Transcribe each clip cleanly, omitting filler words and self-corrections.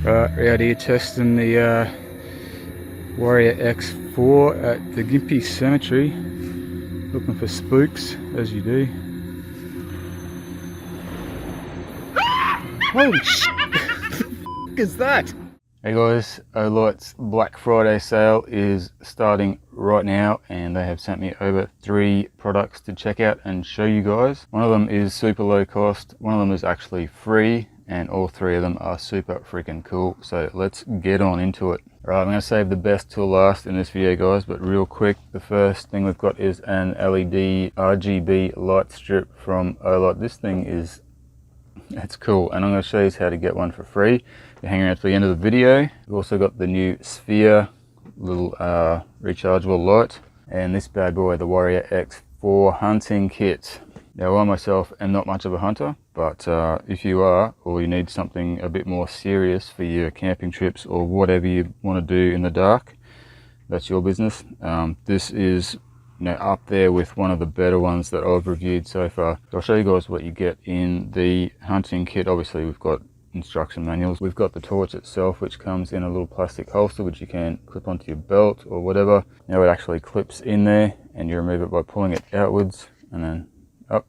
Right, we're out here testing the Warrior X4 at the Gympie Cemetery, looking for spooks, as you do. Holy sh**! What the f*** is that? Hey guys, Olight's Black Friday sale is starting right now, and they have sent me over 3 products to check out and show you guys. One of them is super low cost, one of them is actually free, and all 3 of them are super freaking cool. So let's get on into it. Alright, I'm going to save the best till last in this video, guys, but real quick, the first thing we've got is an LED RGB light strip from Olight. This thing is, it's cool, and I'm going to show you how to get one for free. You're hanging around to the end of the video. We've also got the new Sphere little rechargeable light, and this bad boy, the Warrior X4 hunting kit. Now I myself am not much of a hunter, but if you are, or you need something a bit more serious for your camping trips or whatever you want to do in the dark, that's your business. This is, up there with one of the better ones that I've reviewed so far. So I'll show you guys what you get in the hunting kit. Obviously we've got instruction manuals. We've got the torch itself, which comes in a little plastic holster which you can clip onto your belt or whatever. Now it actually clips in there, and you remove it by pulling it outwards and then up.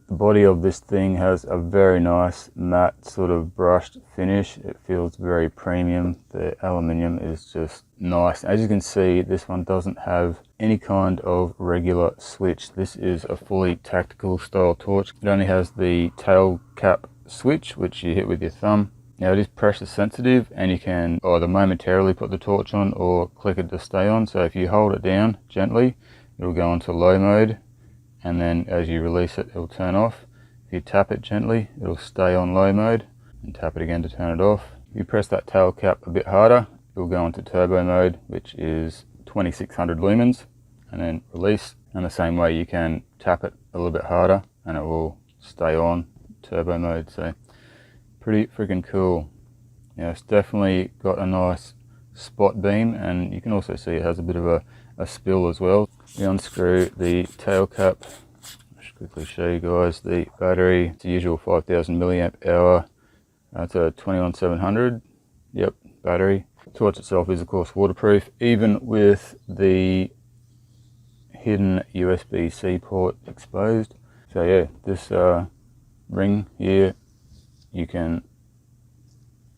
The body of this thing has a very nice matte sort of brushed finish. It feels very premium. The aluminium is just nice. As you can see, this one doesn't have any kind of regular switch. This is a fully tactical style torch. It only has the tail cap switch, which you hit with your thumb. Now it is pressure sensitive, and you can either momentarily put the torch on or click it to stay on. So if you hold it down gently, it'll go into low mode, and then as you release it, it'll turn off. If you tap it gently, it'll stay on low mode, and tap it again to turn it off. If you press that tail cap a bit harder, it'll go into turbo mode, which is 2600 lumens, and then release. And the same way, you can tap it a little bit harder and it will stay on turbo mode. So pretty freaking cool. It's definitely got a nice spot beam, and you can also see it has a bit of a spill as well. We unscrew the tail cap. I should quickly show you guys the battery. It's the usual 5000 milliamp hour. It's a 21700. Yep, battery. The torch itself is of course waterproof, even with the hidden USB-C port exposed. So yeah, this ring here, you can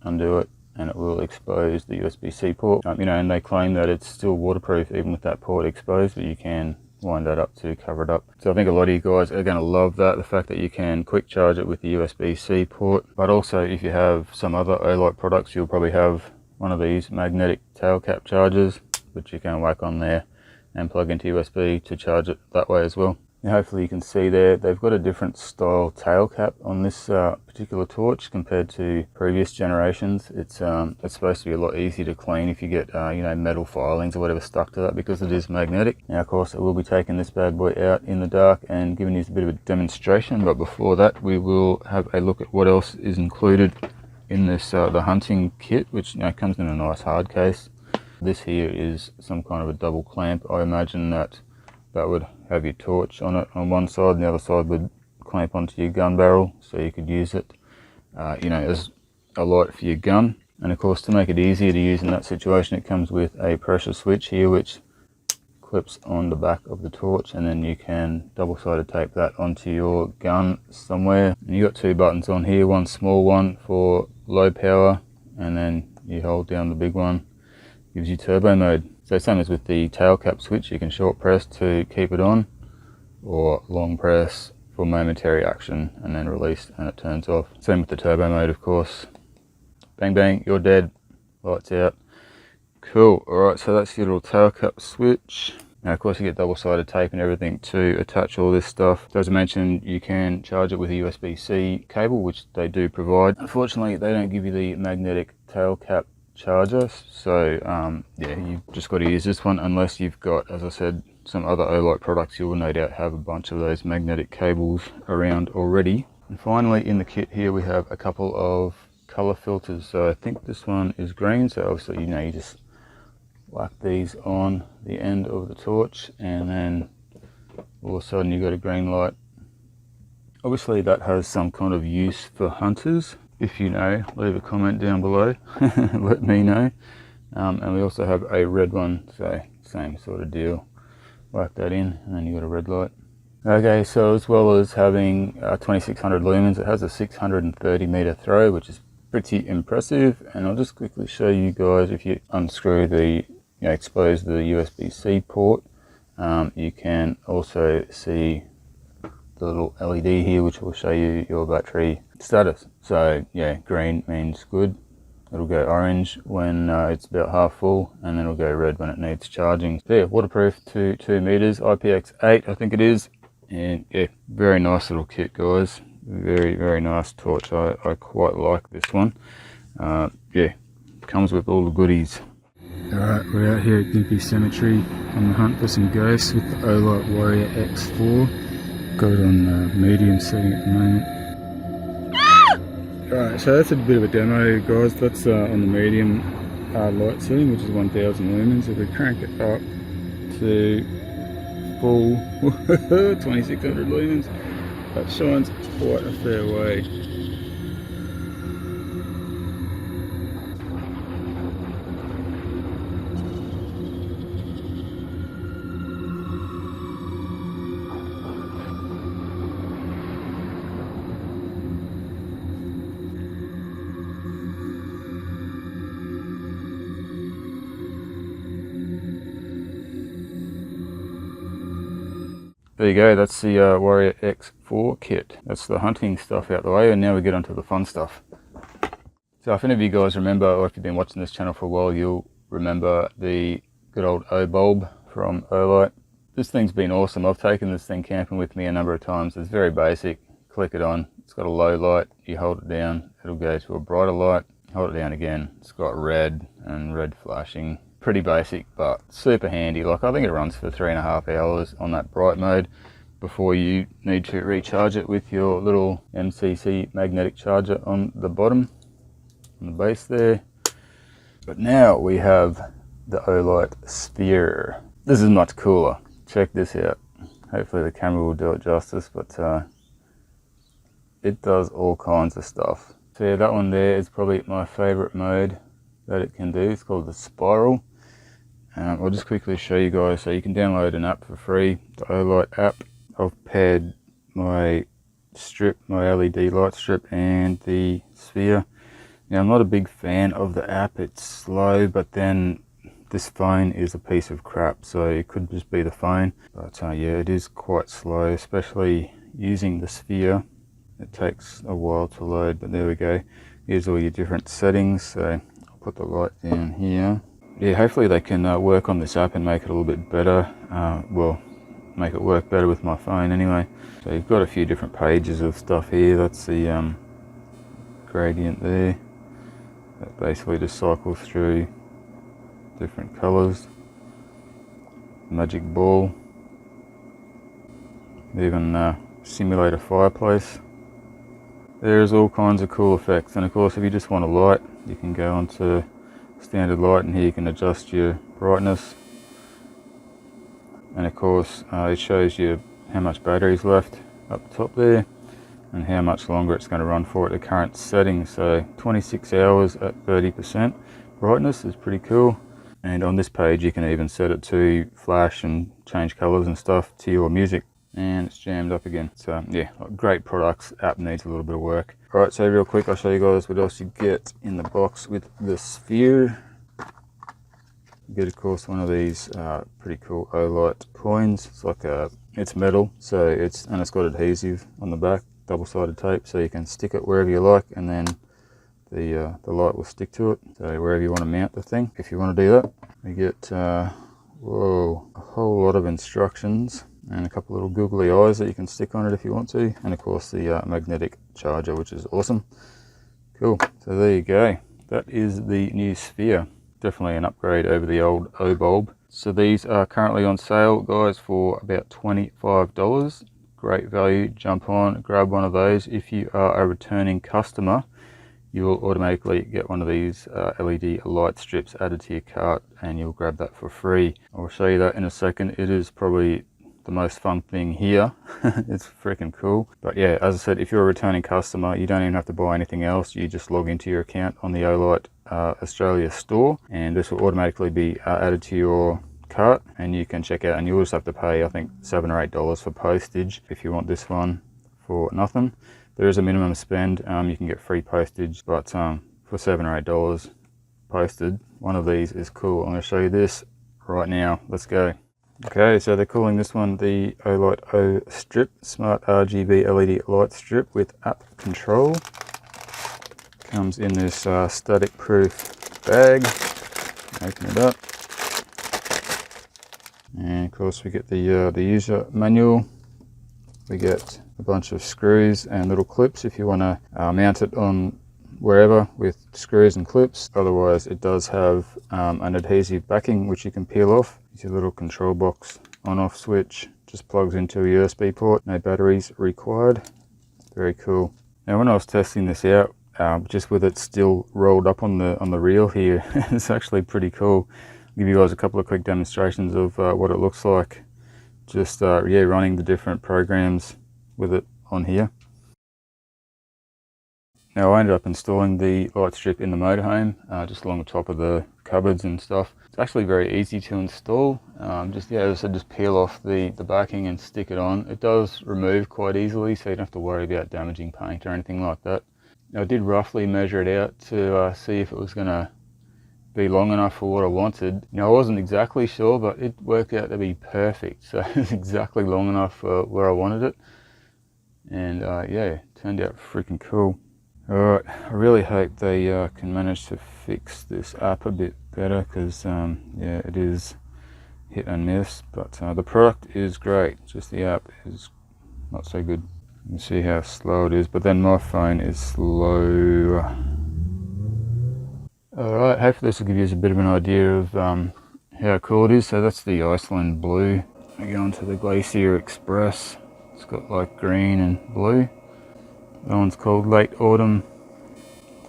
undo it and it will expose the USB-C port. And they claim that it's still waterproof even with that port exposed, but you can wind that up to cover it up. So I think a lot of you guys are going to love that, the fact that you can quick charge it with the USB-C port. But also, if you have some other Olight products, you'll probably have one of these magnetic tail cap chargers, which you can whack on there and plug into USB to charge it that way as well. Now hopefully you can see there, they've got a different style tail cap on this particular torch compared to previous generations. It's supposed to be a lot easier to clean if you get metal filings or whatever stuck to that, because it is magnetic. Now of course I will be taking this bad boy out in the dark and giving you a bit of a demonstration, but before that we will have a look at what else is included in this the hunting kit, which comes in a nice hard case. This here is some kind of a double clamp. I imagine that would have your torch on it on one side, and the other side would clamp onto your gun barrel, so you could use it as a light for your gun. And of course, to make it easier to use in that situation, it comes with a pressure switch here which clips on the back of the torch, and then you can double-sided tape that onto your gun somewhere. And you got 2 buttons on here, one small one for low power, and then you hold down the big one, gives you turbo mode. So same as with the tail cap switch, you can short press to keep it on, or long press for momentary action and then release and it turns off. Same with the turbo mode, of course. Bang bang, you're dead, lights out. Cool. Alright, so that's your little tail cap switch. Now of course you get double-sided tape and everything to attach all this stuff. So as I mentioned, you can charge it with a USB-C cable, which they do provide. Unfortunately, they don't give you the magnetic tail cap charger, so yeah, you've just got to use this one unless you've got, as I said, some other Olight products. You will no doubt have a bunch of those magnetic cables around already. And finally in the kit here we have a couple of color filters. So I think this one is green, so obviously you just whack these on the end of the torch, and then all of a sudden you've got a green light. Obviously that has some kind of use for hunters, If you know, leave a comment down below. Let me know. And we also have a red one, so same sort of deal. Whack that in, and then you got a red light. Okay, so as well as having 2600 lumens, it has a 630 meter throw, which is pretty impressive. And I'll just quickly show you guys, if you unscrew the, expose the USB-C port, you can also see the little LED here, which will show you your battery status. So yeah, green means good. It'll go orange when it's about half full, and then it'll go red when it needs charging. So yeah, waterproof to 2 meters, IPX8 I think it is. And yeah, very nice little kit, guys. Very, very nice torch. I quite like this one. Yeah, comes with all the goodies. Alright, we're out here at Gympie Cemetery on the hunt for some ghosts with the Olight Warrior X4. Got it on medium setting at the moment. Alright, so that's a bit of a demo, guys. That's on the medium light setting, which is 1000 lumens. If we crank it up to full 2600 lumens, that shines quite a fair way. There you go, that's the Warrior X4 kit. That's the hunting stuff out the way, and now we get onto the fun stuff. So if any of you guys remember, or if you've been watching this channel for a while, you'll remember the good old O-bulb from Olight. This thing's been awesome. I've taken this thing camping with me a number of times. It's very basic. Click it on. It's got a low light. You hold it down, it'll go to a brighter light. Hold it down again. It's got red and red flashing. Pretty basic, but super handy. Like, I think it runs for 3.5 hours on that bright mode before you need to recharge it with your little MCC magnetic charger on the bottom, on the base there. But now we have the Olight Sphere. This is much cooler. Check this out. Hopefully the camera will do it justice, but it does all kinds of stuff. So yeah, that one there is probably my favorite mode that it can do. It's called the Spiral. I'll just quickly show you guys. So you can download an app for free, the Olight app. I've paired my strip, my LED light strip, and the Sphere. Now, I'm not a big fan of the app. It's slow, but then this phone is a piece of crap, so it could just be the phone. But yeah, it is quite slow, especially using the Sphere. It takes a while to load, but there we go. Here's all your different settings. So I'll put the light down here. Yeah, hopefully they can work on this app and make it a little bit better. Well, make it work better with my phone anyway. So you've got a few different pages of stuff here. That's the gradient there. That basically just cycles through different colors. Magic ball. Even simulate a fireplace. There's all kinds of cool effects, and of course if you just want a light, you can go onto standard light, and here you can adjust your brightness, and of course it shows you how much battery's left up top there and how much longer it's going to run for at the current setting. So 26 hours at 30% brightness is pretty cool. And on this page you can even set it to flash and change colors and stuff to your music. And it's jammed up again. So yeah, great products. App needs a little bit of work. Alright, so real quick I'll show you guys what else you get in the box with the Sphere. You get, of course, one of these pretty cool Olight coins. It's like it's metal, so it's got adhesive on the back, double-sided tape, so you can stick it wherever you like, and then the light will stick to it. So wherever you want to mount the thing, if you want to do that. You get whoa, a whole lot of instructions and a couple little googly eyes that you can stick on it if you want to, and of course the magnetic charger, which is awesome. Cool. So there you go. That is the new Sphere. Definitely an upgrade over the old O-bulb. So these are currently on sale, guys, for about $25. Great value. Jump on, grab one of those. If you are a returning customer, you will automatically get one of these LED light strips added to your cart, and you'll grab that for free. I'll show you that in a second. It is probably the most fun thing here. It's freaking cool. But yeah, as I said, if you're a returning customer, you don't even have to buy anything else. You just log into your account on the Olight Australia store, and this will automatically be added to your cart, and you can check out, and you'll just have to pay, I think, $7 or $8 for postage if you want this one for nothing. There is a minimum spend. You can get free postage, but for $7 or $8 posted, one of these is cool. I'm going to show you this right now. Let's go. Okay, so they're calling this one the Olight Ostrip Smart RGB LED light strip with app control. Comes in this static proof bag. Open it up, and of course we get the user manual. We get a bunch of screws and little clips if you want to mount it on wherever with screws and clips. Otherwise, it does have an adhesive backing which you can peel off. It's your little control box on-off switch. Just plugs into a USB port. No batteries required. Very cool. Now, when I was testing this out, just with it still rolled up on the reel here, it's actually pretty cool. I'll give you guys a couple of quick demonstrations of what it looks like. Just yeah, running the different programs with it on here. Now, I ended up installing the light strip in the motorhome, just along the top of the cupboards and stuff. It's actually very easy to install. Just, yeah, as I said, just peel off the backing and stick it on. It does remove quite easily, so you don't have to worry about damaging paint or anything like that. Now, I did roughly measure it out to see if it was going to be long enough for what I wanted. Now, I wasn't exactly sure, but it worked out to be perfect. So it's exactly long enough for where I wanted it. And yeah, it turned out freaking cool. Alright, I really hope they can manage to fix this app a bit better, because yeah, it is hit and miss, but the product is great, just the app is not so good. You can see how slow it is, but then my phone is slow. Alright, hopefully this will give you a bit of an idea of how cool it is. So that's the Iceland blue. We go on to the Glacier Express. It's got like green and blue. That one's called Late Autumn,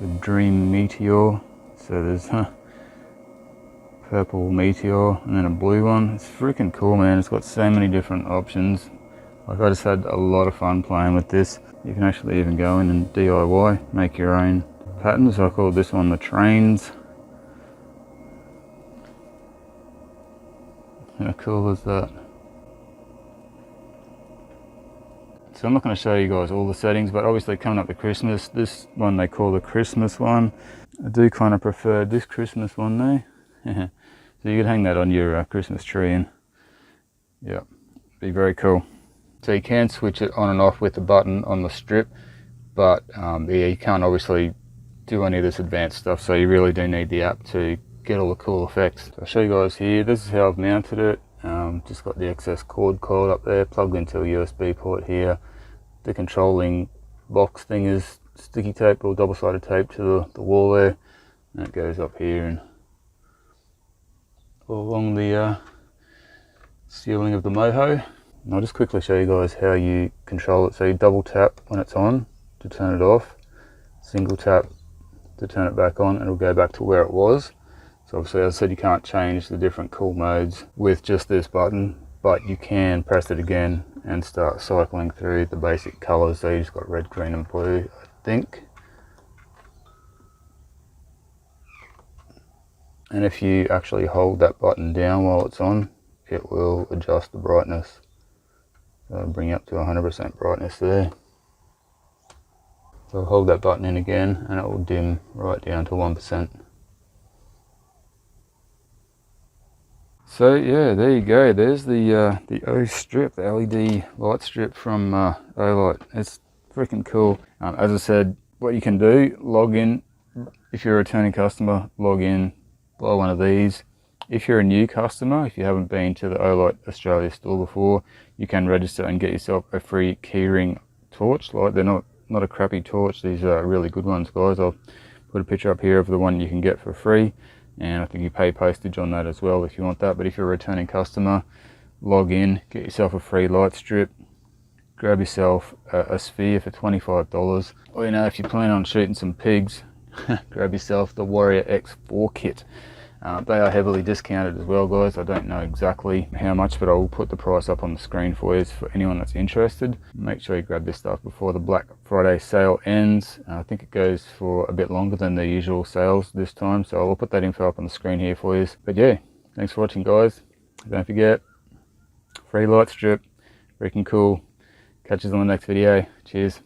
the Dream Meteor. So there's purple meteor and then a blue one. It's freaking cool, man. It's got so many different options. Like, I just had a lot of fun playing with this. You can actually even go in and DIY, make your own patterns. I call this one the trains. How cool is that? So I'm not going to show you guys all the settings, but obviously coming up to Christmas, this one they call the Christmas one. I do kind of prefer this Christmas one though. So you can hang that on your Christmas tree, and yeah, be very cool. So you can switch it on and off with the button on the strip, but yeah, you can't obviously do any of this advanced stuff, so you really do need the app to get all the cool effects. So I'll show you guys here. This is how I've mounted it. Just got the excess cord coiled up there, plugged into a USB port here. The controlling box thing is sticky tape or double-sided tape to the wall there, and it goes up here and all along the ceiling of the moho. And I'll just quickly show you guys how you control it. So you double tap when it's on to turn it off, single tap to turn it back on, and it'll go back to where it was. So obviously, as I said, you can't change the different cool modes with just this button, but you can press it again and start cycling through the basic colors. So you just got red, green and blue, I think. And if you actually hold that button down while it's on, it will adjust the brightness. So I'll bring it up to 100% brightness there. So I'll hold that button in again and it will dim right down to 1%. So yeah, there you go. There's the Ostrip, the LED light strip from Olight. It's freaking cool. As I said, what you can do, log in. If you're a returning customer, log in, buy one of these. If you're a new customer, if you haven't been to the Olight Australia store before, you can register and get yourself a free keyring torch. Like, they're not a crappy torch. These are really good ones, guys. I'll put a picture up here of the one you can get for free. And I think you pay postage on that as well if you want that. But if you're a returning customer, log in, get yourself a free light strip, grab yourself a sphere for $25. Or, you know, if you plan on shooting some pigs, grab yourself the Warrior X4 kit. They are heavily discounted as well, guys. I don't know exactly how much, but I will put the price up on the screen for you for anyone that's interested. Make sure you grab this stuff before the Black Friday sale ends. I think it goes for a bit longer than the usual sales this time, so I'll put that info up on the screen here for you. But yeah, thanks for watching, guys. Don't forget, free light strip, freaking cool. Catch us on the next video. Cheers.